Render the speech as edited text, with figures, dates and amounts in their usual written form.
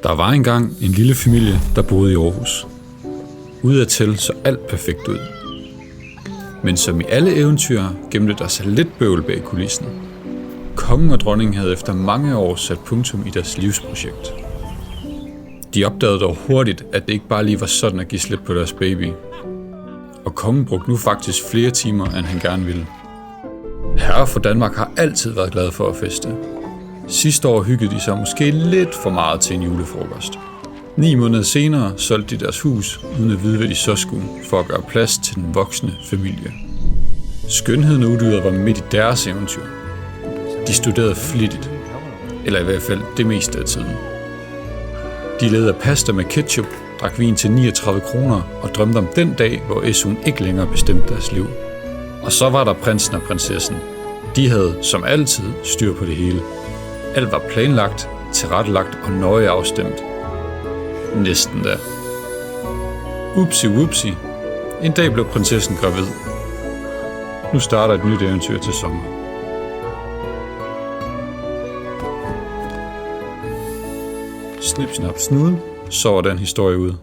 Der var engang en lille familie, der boede i Aarhus. Udadtil så alt perfekt ud. Men som i alle eventyr gemte der sig lidt bøvl bag kulissen. Kongen og dronningen havde efter mange år sat punktum i deres livsprojekt. De opdagede dog hurtigt, at det ikke bare lige var sådan at give slip på deres baby. Og kongen brugte nu faktisk flere timer, end han gerne ville. Herre for Danmark har altid været glad for at feste. Sidste år hyggede de sig måske lidt for meget til en julefrokost. 9 måneder senere solgte de deres hus, uden at vide, hvad de så skulle, for at gøre plads til den voksne familie. Skønheden og udyret var midt i deres eventyr. De studerede flittigt, eller i hvert fald det meste af tiden. De levede af pasta med ketchup, drak vin til 39 kroner og drømte om den dag, hvor SU'en ikke længere bestemte deres liv. Og så var der prinsen og prinsessen. De havde, som altid, styr på det hele. Alt var planlagt, tilrettelagt og nøje afstemt. Næsten da. Upsi wupsi. En dag blev prinsessen gravid. Nu starter et nyt eventyr til sommer. Snip, snap, snude, så var den historie ud.